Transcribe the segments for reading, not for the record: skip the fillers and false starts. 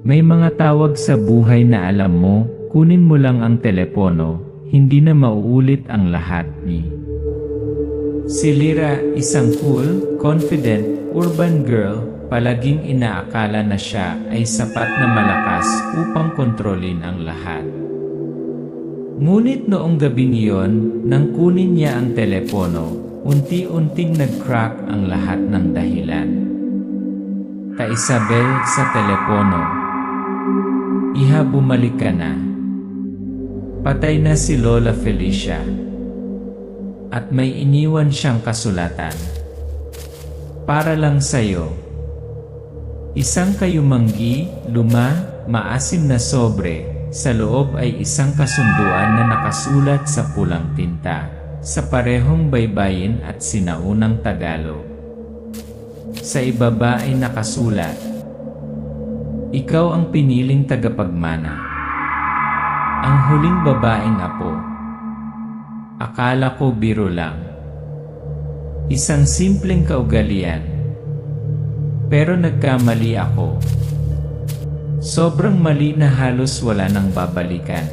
May mga tawag sa buhay na alam mo, kunin mo lang ang telepono, hindi na mauulit ang lahat ni. Si Lyra, isang cool, confident, urban girl, palaging inaakala na siya ay sapat na malakas upang kontrolin ang lahat. Ngunit noong gabing iyon, nang kunin niya ang telepono, unti-unting nag-crack ang lahat ng dahilan. Ka Isabel sa telepono. Iha, bumalik ka na. Patay na si Lola Felicia. At may iniwan siyang kasulatan. Para lang sa'yo. Isang kayumanggi, luma, maasim na sobre. Sa loob ay isang kasunduan na nakasulat sa pulang tinta, sa parehong baybayin at sinaunang Tagalog. Sa ibaba ay nakasulat, ikaw ang piniling tagapagmana. Ang huling babaeng apo. Akala ko biro lang. Isang simpleng kaugalian. Pero nagkamali ako. Sobrang mali na halos wala nang babalikan.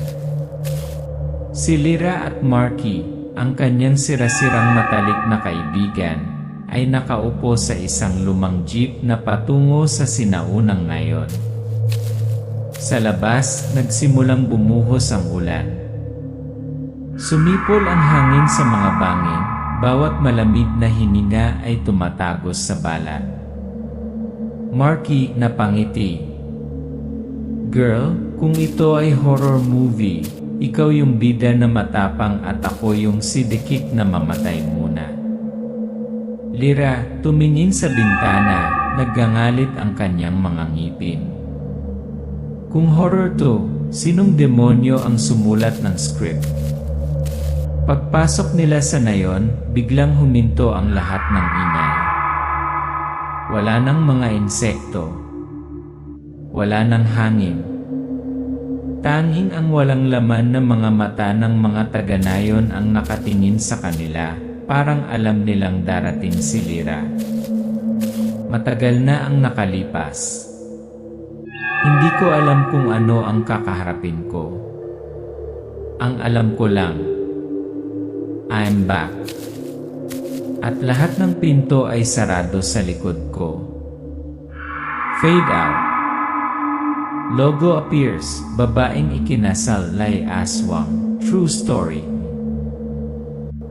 Si Lyra at Marky, ang kanyang sirasirang matalik na kaibigan, ay nakaupo sa isang lumang jeep na patungo sa sinaunang ngayon. Sa labas, nagsimulang bumuhos ang ulan. Sumipol ang hangin sa mga bangin, bawat malamig na hininga ay tumatagos sa balat. Marky napangiti. Girl, kung ito ay horror movie, ikaw yung bida na matapang at ako yung sidikik na mamatay muna. Lyra, tumingin sa bintana, naggangalit ang kanyang mga ngipin. Kung horror to, sinong demonyo ang sumulat ng script? Pagpasok nila sa nayon, biglang huminto ang lahat ng ingay. Wala nang mga insekto. Wala nang hangin. Tanging ang walang laman na mga mata ng mga taga-nayon ang nakatingin sa kanila, parang alam nilang darating si Lyra. Matagal na ang nakalipas. Hindi ko alam kung ano ang kakaharapin ko. Ang alam ko lang, I'm back. At lahat ng pinto ay sarado sa likod ko. Fade out. Logo appears, babaeng ikinasal Lai Aswang. True story.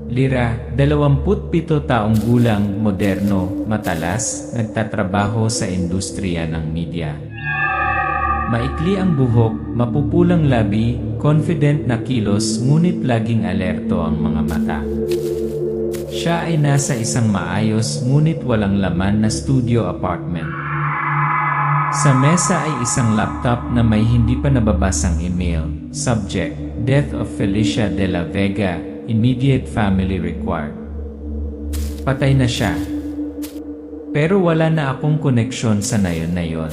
Lyra, 27 taong gulang, moderno, matalas, nagtatrabaho sa industriya ng media. Maikli ang buhok, mapupulang labi, confident na kilos, ngunit laging alerto ang mga mata. Siya ay nasa isang maayos ngunit walang laman na studio apartment. Sa mesa ay isang laptop na may hindi pa nababasang email. Subject, Death of Felicia de la Vega, Immediate Family Required. Patay na siya. Pero wala na akong koneksyon sa nayon na yon.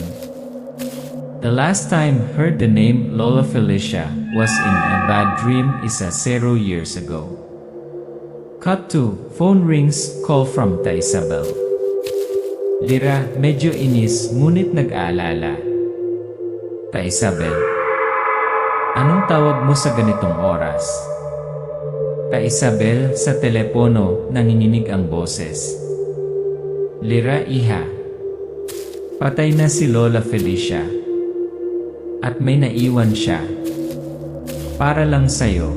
The last time heard the name Lola Felicia was in a bad dream is 0 years ago. Cut to, phone rings, call from Ta Isabel. Lyra, medyo inis ngunit nag-aalala. Ta Isabel, anong tawag mo sa ganitong oras? Ta Isabel, sa telepono, nanginginig ang boses. Lyra, iha. Patay na si Lola Felicia. At may naiwan siya. Para lang sa'yo.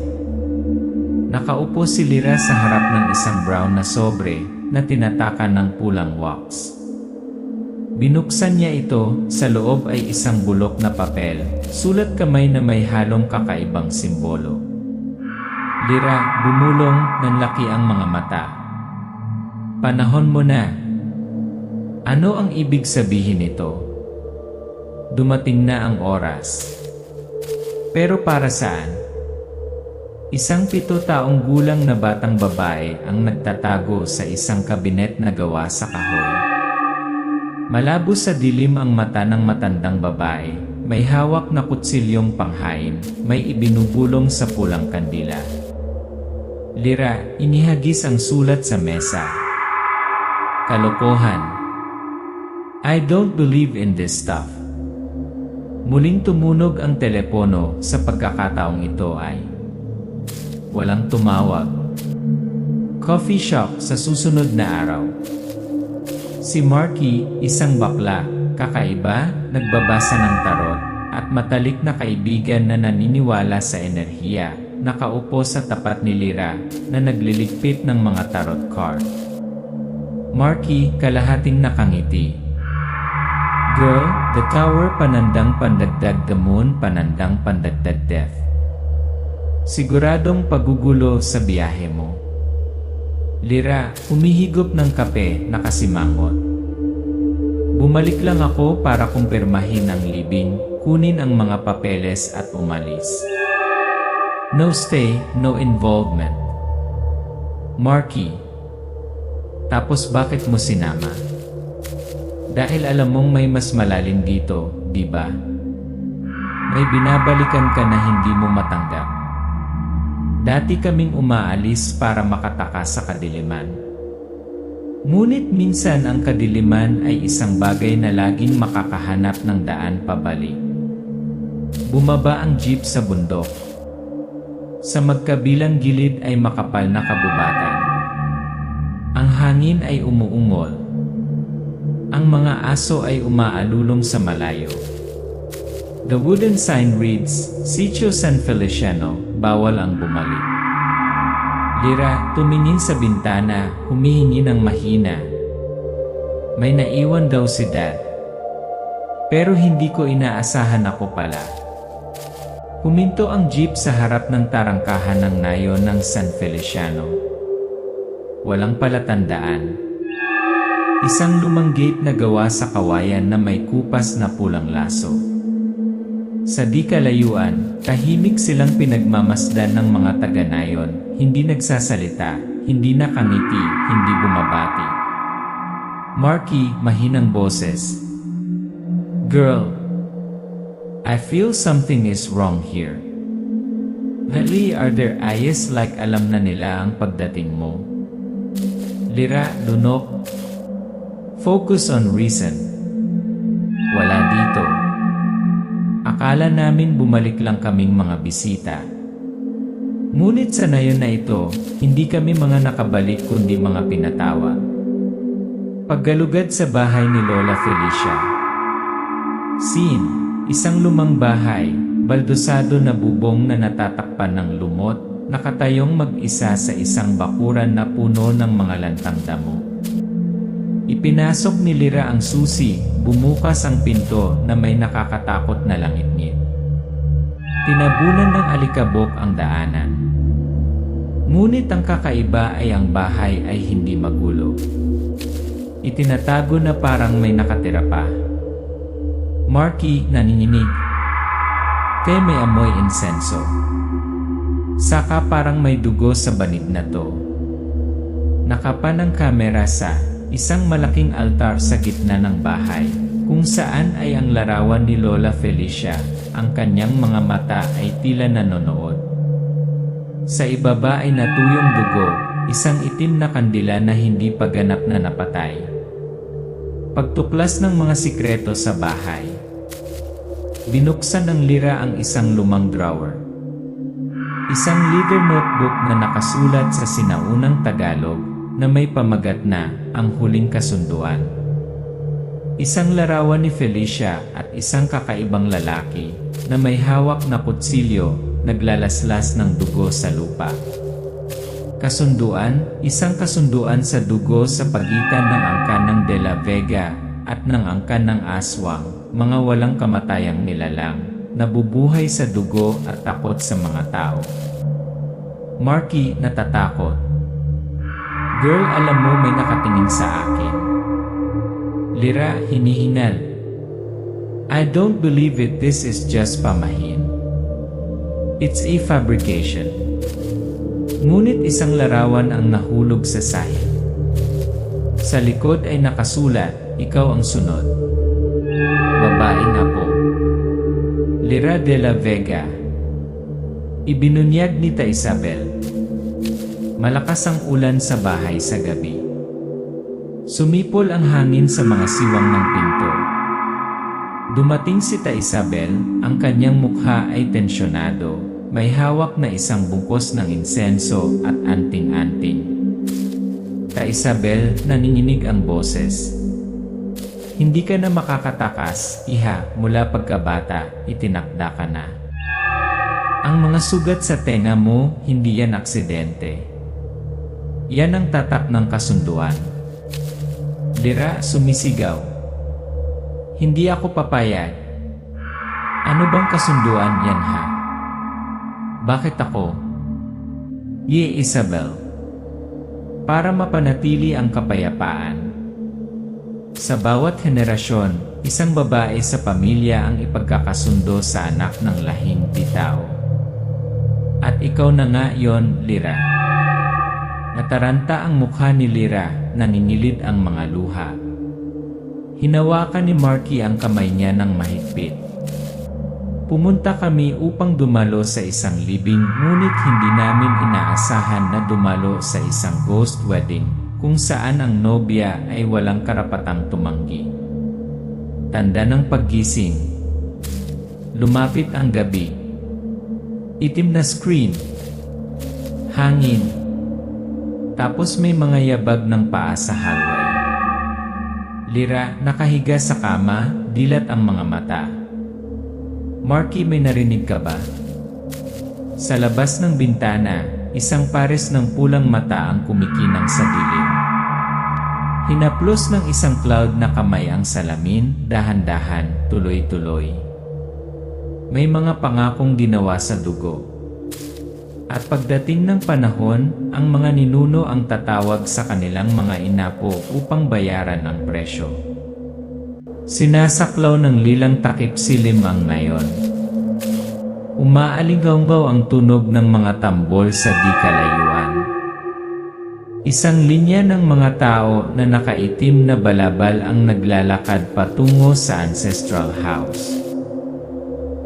Nakaupo si Lyra sa harap ng isang brown na sobre na tinatakan ng pulang wax. Binuksan niya ito, sa loob ay isang bulok na papel, sulat kamay na may halong kakaibang simbolo. Lyra, bumulong, nanlaki ang mga mata. Panahon mo na. Ano ang ibig sabihin nito? Dumating na ang oras. Pero para saan? Isang 7 taong gulang na batang babae ang nagtatago sa isang kabinet na gawa sa kahoy. Malabo sa dilim ang mata ng matandang babae, may hawak na kutsilyong panghain, may ibinubulong sa pulang kandila. Lyra, inihagis ang sulat sa mesa. Kalokohan. I don't believe in this stuff. Muling tumunog ang telepono. Sa pagkakataong ito ay walang tumawag. Coffee shop sa susunod na araw. Si Marky, isang bakla, kakaiba, nagbabasa ng tarot, at matalik na kaibigan na naniniwala sa enerhiya, nakaupo sa tapat ni Lyra na nagliligpit ng mga tarot card. Marky, kalahating nakangiti. Girl, the tower panandang pandagdag the moon panandang pandagdag death. Siguradong pagugulo sa biyahe mo. Lyra, humihigop ng kape, nakasimangot. Bumalik lang ako para kumpirmahin ang libing, kunin ang mga papeles at umalis. No stay, no involvement. Marky. Tapos bakit mo sinama? Dahil alam mong may mas malalim dito, di ba? May binabalikan ka na hindi mo matanggap. Dati kaming umaalis para makatakas sa kadiliman. Ngunit minsan ang kadiliman ay isang bagay na laging makakahanap ng daan pabalik. Bumaba ang jeep sa bundok. Sa magkabilang gilid ay makapal na kabubatan. Ang hangin ay umuungol. Ang mga aso ay umaalulong sa malayo. The wooden sign reads, Sitio San Feliciano, bawal ang bumalik. Lyra, tumingin sa bintana, humihingi ng mahina. May naiwan daw si Dad. Pero hindi ko inaasahan ako pala. Huminto ang jeep sa harap ng tarangkahan ng nayon ng San Feliciano. Walang palatandaan. Isang lumang gate na gawa sa kawayan na may kupas na pulang laso. Sa di kalayuan, tahimik silang pinagmamasdan ng mga taga-nayon, hindi nagsasalita, hindi nakangiti, hindi bumabati. Marky, mahinang boses. Girl, I feel something is wrong here. Really, are their eyes like alam na nila ang pagdating mo? Lyra, lunok. Focus on reason. Wala dito. Akala namin bumalik lang kaming mga bisita. Ngunit sa nayon na ito, hindi kami mga nakabalik kundi mga pinatawag. Paggalugad sa bahay ni Lola Felicia. Scene, isang lumang bahay, baldosado na bubong na natatakpan ng lumot, nakatayong mag-isa sa isang bakuran na puno ng mga lantang damo. Ipinasok ni Lyra ang susi, bumukas ang pinto na may nakakatakot na langit-ngit. Tinabunan ng alikabok ang daanan. Ngunit ang kakaiba ay ang bahay ay hindi magulo. Itinatago na parang may nakatira pa. Marky, nanininig. Kaya may amoy insenso. Saka parang may dugo sa banig na to. Nakapan ang kamera sa isang malaking altar sa gitna ng bahay, kung saan ay ang larawan ni Lola Felicia, ang kanyang mga mata ay tila nanonood. Sa ibaba ay natuyong dugo, isang itim na kandila na hindi pa ganap na napatay. Pagtuklas ng mga sikreto sa bahay. Binuksan ng Lyra ang isang lumang drawer. Isang leather notebook na nakasulat sa sinaunang Tagalog, na may pamagat na, ang huling kasunduan. Isang larawan ni Felicia at isang kakaibang lalaki, na may hawak na kutsilyo, naglalaslas ng dugo sa lupa. Kasunduan, isang kasunduan sa dugo sa pagitan ng angkan ng De La Vega, at ng angkan ng aswang, mga walang kamatayang nilalang, nabubuhay sa dugo at takot sa mga tao. Marky, natatakot. Girl, alam mo may nakatingin sa akin. Lyra, hinihinal. I don't believe it, this is just pamahin. It's a fabrication. Ngunit isang larawan ang nahulog sa sahig. Sa likod ay nakasulat, ikaw ang sunod. Babaeng apo. Lyra de la Vega. Ibinunyag ni Ta Isabel. Malakas ang ulan sa bahay sa gabi. Sumipol ang hangin sa mga siwang ng pinto. Dumating si Ta Isabel, ang kanyang mukha ay tensyonado. May hawak na isang bungkos ng insenso at anting-anting. Ta Isabel, nanginginig ang boses. Hindi ka na makakatakas, iha, mula pagkabata, itinakda ka na. Ang mga sugat sa tenga mo, hindi yan aksidente. Yan ang tatak ng kasunduan. Lira, sumisigaw. Hindi ako papayag. Ano bang kasunduan yan ha? Bakit ako? Ye Isabel. Para mapanatili ang kapayapaan. Sa bawat henerasyon, isang babae sa pamilya ang ipagkakasundo sa anak ng lahing titao. At ikaw na nga yon, Lira. Nataranta ang mukha ni Lira, nangingilit ang mga luha. Hinawakan ni Marky ang kamay niya ng mahigpit. Pumunta kami upang dumalo sa isang libing, ngunit hindi namin inaasahan na dumalo sa isang ghost wedding, kung saan ang nobya ay walang karapatang tumanggi. Tanda ng paggising. Lumapit ang gabi. Itim na screen. Hangin. Tapos may mga yabag ng paa sa hallway. Lira, nakahiga sa kama, dilat ang mga mata. Marky, may narinig ka ba? Sa labas ng bintana, isang pares ng pulang mata ang kumikinang sa dilim. Hinaplos ng isang cloud na kamay ang salamin, dahan-dahan, tuloy-tuloy. May mga pangakong ginawa sa dugo. At pagdating ng panahon, ang mga ninuno ang tatawag sa kanilang mga inapo upang bayaran ang presyo. Sinasaklaw ng lilang takip silim ang nayon. Umaalinggaw ang tunog ng mga tambol sa di kalayuan. Isang linya ng mga tao na nakaitim na balabal ang naglalakad patungo sa ancestral house.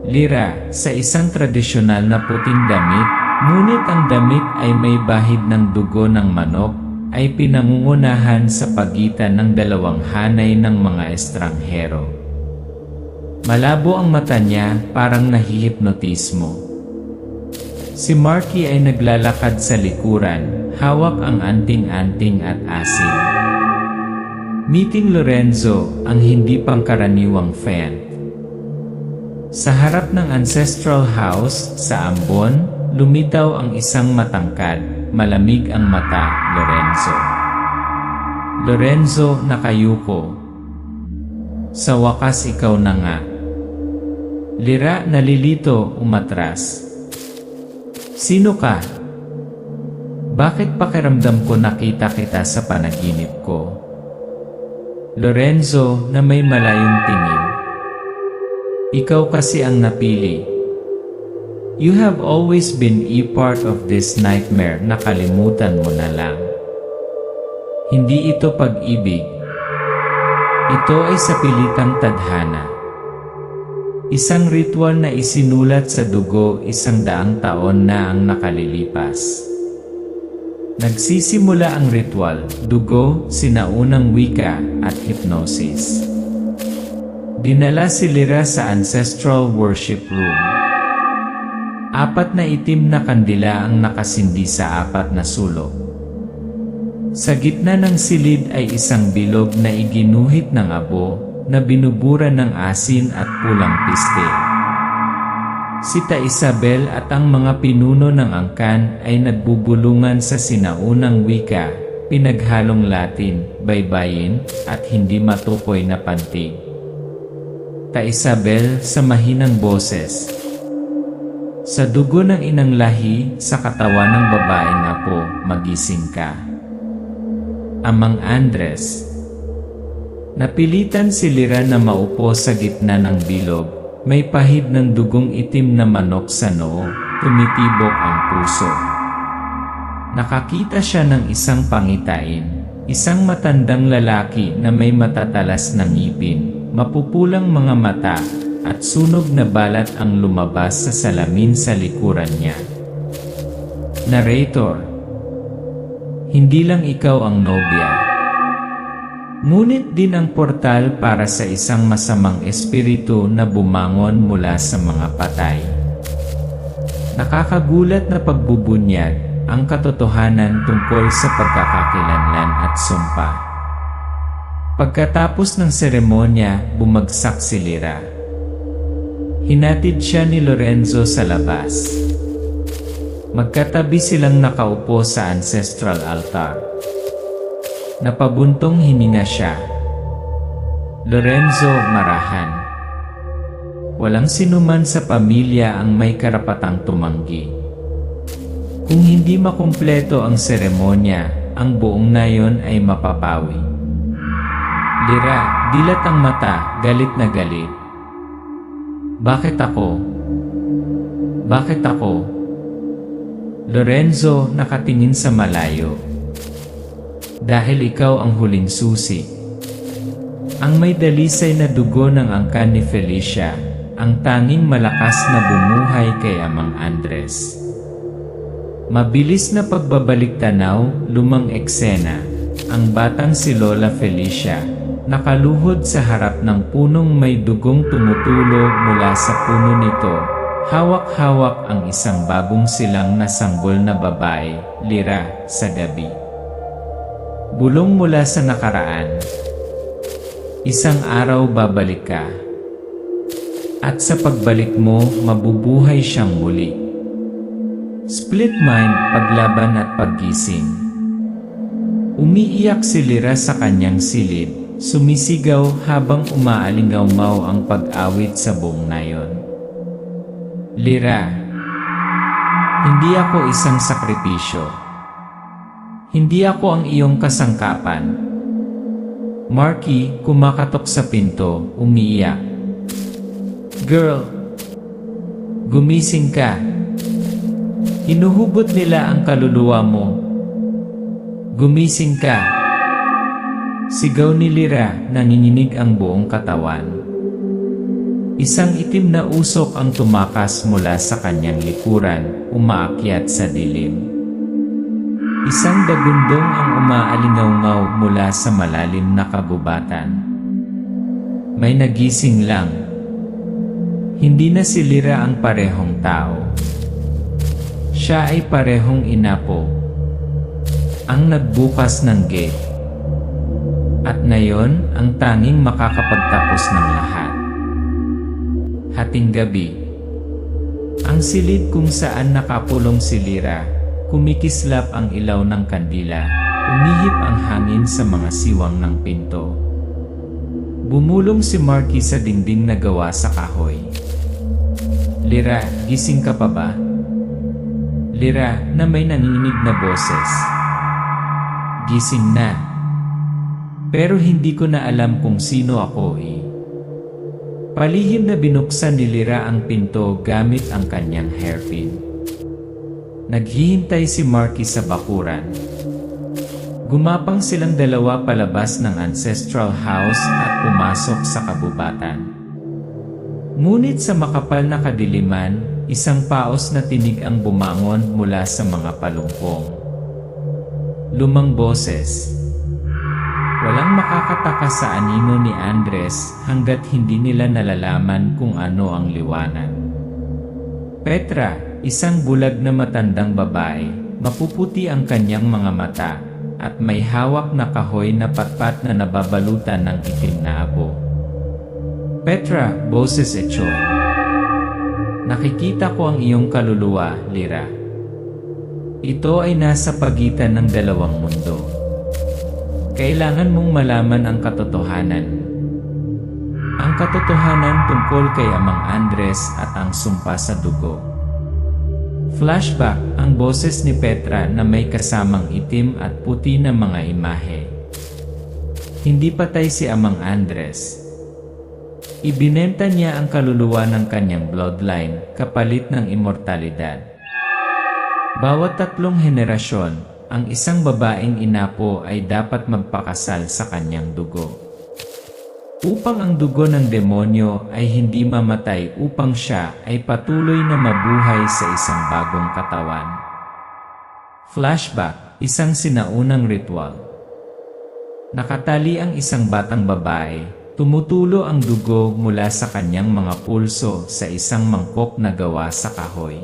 Lira, sa isang tradisyonal na puting damit, ngunit ang damit ay may bahid ng dugo ng manok, ay pinangungunahan sa pagitan ng dalawang hanay ng mga estranghero. Malabo ang mata niya, parang nahihipnotismo. Si Marky ay naglalakad sa likuran, hawak ang anting-anting at asin. Meeting Lorenzo, ang hindi pangkaraniwang fan. Sa harap ng ancestral house, sa ambon, lumitaw ang isang matangkad, malamig ang mata, Lorenzo. Lorenzo, nakayuko. Sa wakas ikaw na nga. Lira, nalilito, umatras. Sino ka? Bakit pakiramdam ko nakita kita sa panaginip ko? Lorenzo, na may malayong tingin. Ikaw kasi ang napili. You have always been a part of this nightmare, nakalimutan mo na lang. Hindi ito pag-ibig. Ito ay sapilitang tadhana. Isang ritual na isinulat sa dugo 100 taon na ang nakalilipas. Nagsisimula ang ritual, dugo, sinaunang wika, at hypnosis. Dinala si Lira sa ancestral worship room. 4 na itim na kandila ang nakasindi sa 4 na sulok. Sa gitna ng silid ay isang bilog na iginuhit ng abo, na binubura ng asin at pulang piste. Si Ta Isabel at ang mga pinuno ng angkan ay nagbubulungan sa sinaunang wika, pinaghalong Latin, baybayin, at hindi matukoy na pantig. Ta Isabel sa mahinang boses. Sa dugo ng inang lahi, sa katawan ng babaeng apo, magising ka. Amang Andres. Napilitan si Lira na maupo sa gitna ng bilog, may pahid ng dugong itim na manok sa noo, tumitibok ang puso. Nakakita siya ng isang pangitain, isang matandang lalaki na may matatalas na ngipin, mapupulang mga mata, at sunog na balat ang lumabas sa salamin sa likuran niya. Narrator. Hindi lang ikaw ang nobya. Ngunit din ang portal para sa isang masamang espiritu na bumangon mula sa mga patay. Nakakagulat na pagbubunyag ang katotohanan tungkol sa pagkakakilanlan at sumpa. Pagkatapos ng seremonya, bumagsak si Lyra. Hinatid siya ni Lorenzo sa labas. Magkatabi silang nakaupo sa ancestral altar. Napabuntong hininga siya. Lorenzo, marahan. Walang sinuman sa pamilya ang may karapatang tumanggi. Kung hindi makumpleto ang seremonya, ang buong nayon ay mapapawi. Lyra, dilat ang mata, galit na galit. Bakit ako? Bakit ako? Lorenzo, nakatingin sa malayo. Dahil ikaw ang huling susi. Ang may dalisay na dugo ng angkan ni Felicia, ang tanging malakas na bumuhay kay Amang Andres. Mabilis na pagbabalik tanaw, lumang eksena, ang batang si Lola Felicia, nakaluhod sa harap ng punong may dugong tumutulo mula sa puno nito. Hawak-hawak ang isang bagong silang na sanggol na babae, Lyra, sa gabi. Bulong mula sa nakaraan. Isang araw babalik ka. At sa pagbalik mo, mabubuhay siyang muli. Split mind, paglaban at paggising. Umiiyak si Lyra sa kanyang silid, sumisigaw habang umaalingaw-maw ang pag-awit sa buong nayon. Lyra, hindi ako isang sakripisyo. Hindi ako ang iyong kasangkapan. Marky, kumakatok sa pinto, umiiyak. Girl, gumising ka. Hinuhugot nila ang kaluluwa mo. Gumising ka. Sigaw ni Lyra, nanginginig ang buong katawan. Isang itim na usok ang tumakas mula sa kanyang likuran, umaakyat sa dilim. Isang dagundong ang umaalingaw-ngaw mula sa malalim na kagubatan. May nagising lang. Hindi na si Lyra ang parehong tao. Siya ay parehong inapo. Ang nagbukas ng gate. At ngayon, ang tanging makakapagtapos ng lahat. Hating gabi. Ang silid kung saan nakapulong si Lyra, kumikislap ang ilaw ng kandila, umihip ang hangin sa mga siwang ng pinto. Bumulong si Marky sa dingding na gawa sa kahoy. Lyra, gising ka pa ba? Lyra, na may nanginig na boses. Gising na. Pero hindi ko na alam kung sino ako eh. Palihim na binuksan ni Lyra ang pinto gamit ang kanyang hairpin. Naghihintay si Marky sa bakuran. Gumapang silang dalawa palabas ng ancestral house at pumasok sa kabubatan. Ngunit sa makapal na kadiliman, isang paos na tinig ang bumangon mula sa mga palumpong. Lumang boses. Walang makakataka sa anino ni Andres hanggat hindi nila nalalaman kung ano ang liwanag. Petra, isang bulag na matandang babae, mapuputi ang kanyang mga mata, at may hawak na kahoy na patpat na nababalutan ng itim na abo. Petra, boses Echoy. Nakikita ko ang iyong kaluluwa, Lyra. Ito ay nasa pagitan ng dalawang mundo. Kailangan mong malaman ang katotohanan. Ang katotohanan tungkol kay Amang Andres at ang sumpa sa dugo. Flashback, ang boses ni Petra na may kasamang itim at puti na mga imahe. Hindi patay si Amang Andres. Ibinenta niya ang kaluluwa ng kanyang bloodline kapalit ng immortalidad. Bawat 3 henerasyon, ang isang babaeng inapo ay dapat magpakasal sa kanyang dugo. Upang ang dugo ng demonyo ay hindi mamatay upang siya ay patuloy na mabuhay sa isang bagong katawan. Flashback, isang sinaunang ritual. Nakatali ang isang batang babae, tumutulo ang dugo mula sa kanyang mga pulso sa isang mangkok na gawa sa kahoy.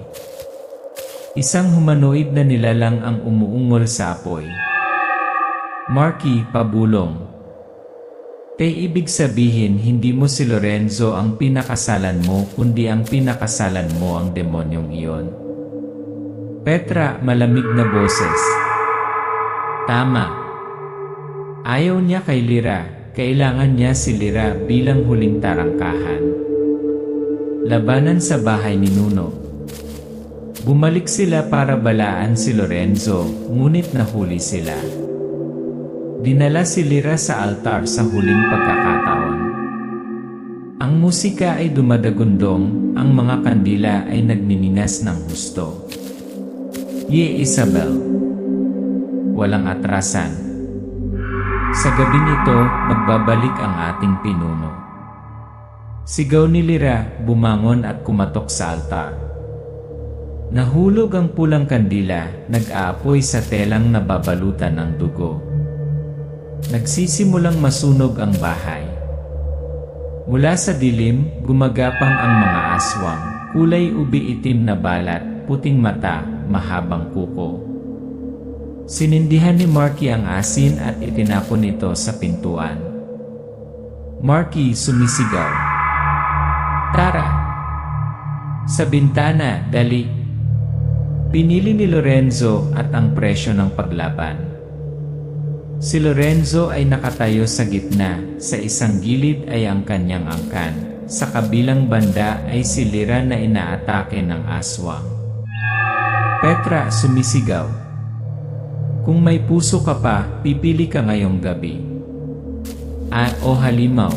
Isang humanoid na nilalang ang umuungol sa apoy. Marky, pabulong. Ibig sabihin hindi mo si Lorenzo ang pinakasalan mo kundi ang pinakasalan mo ang demonyong iyon. Petra, malamig na boses. Tama. Ayaw niya kay Lyra, kailangan niya si Lyra bilang huling tarangkahan. Labanan sa bahay ni Nuno. Bumalik sila para balaan si Lorenzo, ngunit nahuli sila. Dinala si Lyra sa altar sa huling pagkakataon. Ang musika ay dumadagundong, ang mga kandila ay nagnininas ng husto. Ye Isabel. Walang atrasan. Sa gabing ito, magbabalik ang ating pinuno. Sigaw ni Lyra, bumangon at kumatok sa altar. Nahulog ang pulang kandila, nag-aapoy sa telang nababalutan ng dugo. Nagsisimulang masunog ang bahay. Mula sa dilim, gumagapang ang mga aswang, kulay ubi itim na balat, puting mata, mahabang kuko. Sinindihan ni Marky ang asin at itinapon ito sa pintuan. Marky sumisigaw. Tara! Sa bintana, dali! Pinili ni Lorenzo at ang presyo ng paglaban. Si Lorenzo ay nakatayo sa gitna, sa isang gilid ay ang kanyang angkan, sa kabilang banda ay si Lyra na inaatake ng aswang. Petra sumisigaw. Kung may puso ka pa, pipili ka ngayong gabi. O halimaw.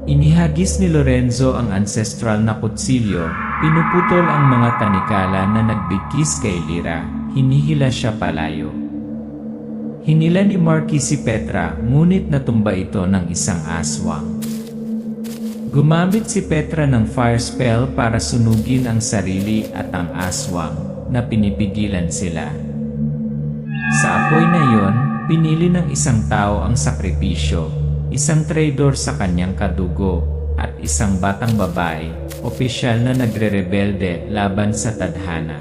Inihagis ni Lorenzo ang ancestral na kutsilyo, pinuputol ang mga tanikala na nagbigkis kay Lyra, hinihila siya palayo. Hinila ni Marky si Petra, ngunit natumba ito ng isang aswang. Gumamit si Petra ng fire spell para sunugin ang sarili at ang aswang, na pinipigilan sila. Sa apoy na iyon, pinili ng isang tao ang sakripisyo, isang traidor sa kanyang kadugo, at isang batang babae, opisyal na nagre-rebelde laban sa tadhana.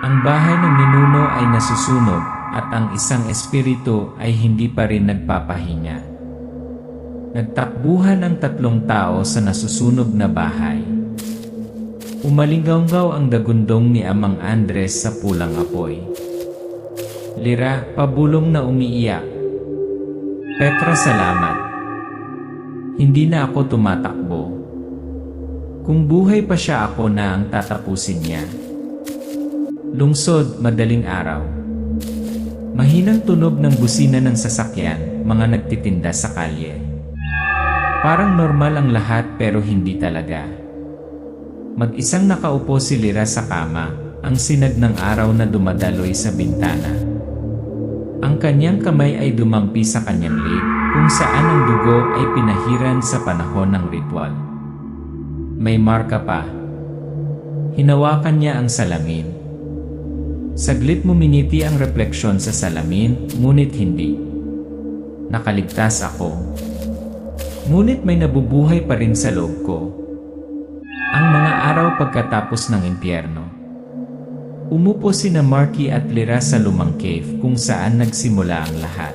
Ang bahay ng ninuno ay nasusunog, at ang isang espiritu ay hindi pa rin nagpapahinga. Nagtakbuhan ang 3 tao sa nasusunog na bahay. Umalinggaw ang dagundong ni Amang Andres sa pulang apoy. Lyra, pabulong na umiiyak. Petra, salamat. Hindi na ako tumatakbo. Kung buhay pa siya, ako na ang tatapusin niya. Lungsod, madaling araw. Mahinang tunog ng busina ng sasakyan, mga nagtitinda sa kalye. Parang normal ang lahat pero hindi talaga. Mag-isang nakaupo si Lyra sa kama, ang sinag ng araw na dumadaloy sa bintana. Ang kanyang kamay ay dumampi sa kanyang leg, kung saan ang dugo ay pinahiran sa panahon ng ritual. May marka pa. Hinawakan niya ang salamin. Saglit muminiti ang refleksyon sa salamin, ngunit hindi. Nakaligtas ako. Ngunit may nabubuhay pa rin sa loob ko. Ang mga araw pagkatapos ng impyerno. Umupo sina Marky at Lyra sa lumang cave kung saan nagsimula ang lahat.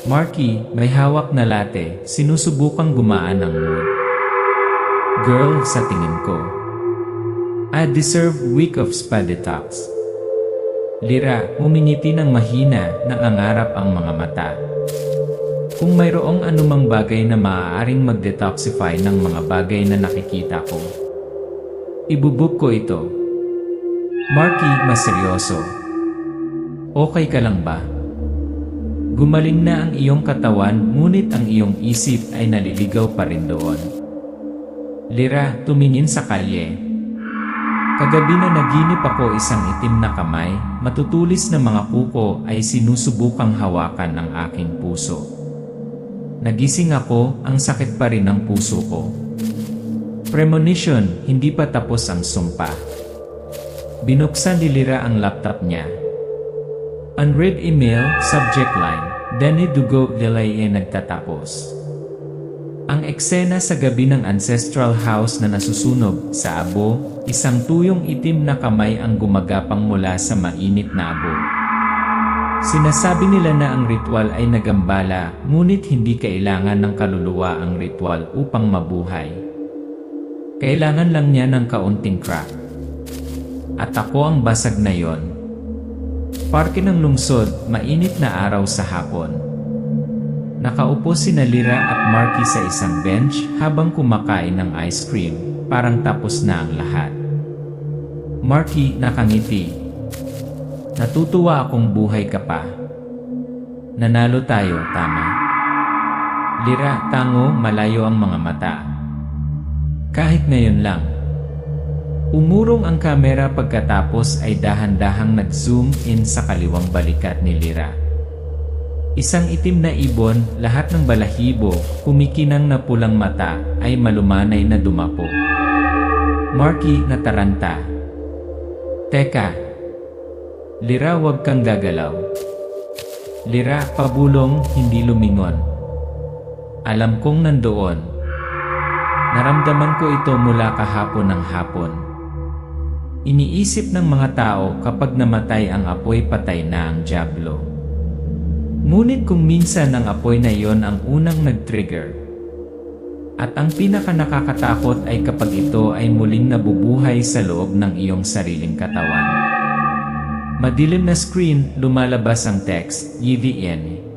Marky, may hawak na latte, sinusubukang gumaan ang mood. Girl, sa tingin ko, I deserve week of spa detox. Lyra, umingiti ng mahina, nangangarap ang mga mata. Kung mayroong anumang bagay na maaaring mag-detoxify ng mga bagay na nakikita ko, ibubuk ko ito. Marky, mas seryoso. Okay ka lang ba? Gumaling na ang iyong katawan, ngunit ang iyong isip ay naliligaw pa rin doon. Lyra, tumingin sa kalye. Kagabi na naginip ako isang itim na kamay, matutulis na mga kuko ay sinusubukang hawakan ng aking puso. Nagising ako, ang sakit pa rin ng puso ko. Premonition, hindi pa tapos ang sumpa. Binuksan ni Lyra ang laptop niya. Unread email, subject line, Danny Dugo Delay nagtatapos. Ang eksena sa gabi ng ancestral house na nasusunog sa abo, isang tuyong itim na kamay ang gumagapang mula sa mainit na abo. Sinasabi nila na ang ritual ay nagambala, ngunit hindi kailangan ng kaluluwa ang ritual upang mabuhay. Kailangan lang niya ng kaunting crack. At ako ang basag na yon. Parke ng lungsod, mainit na araw sa hapon. Nakaupo sina Lyra at Marky sa isang bench habang kumakain ng ice cream, parang tapos na ang lahat. Marky nakangiti. Natutuwa akong buhay ka pa. Nanalo tayo, tama? Lyra, tango, malayo ang mga mata. Kahit ngayon lang. Umurong ang kamera pagkatapos ay dahan-dahang nag-zoom in sa kaliwang balikat ni Lyra. Isang itim na ibon, lahat ng balahibo, kumikinang na pulang mata, ay malumanay na dumapo. Marky nataranta. Teka. Lyra, wag kang gagalaw. Lyra, pabulong, hindi lumingon. Alam kong nandoon. Naramdaman ko ito mula kahapon ng hapon. Iniisip ng mga tao kapag namatay ang apoy patay na ang dyablo. Ngunit kung minsan ang apoy na iyon ang unang nag-trigger. At ang pinaka nakakatakot ay kapag ito ay muling nabubuhay sa loob ng iyong sariling katawan. Madilim na screen, lumalabas ang text, YVN,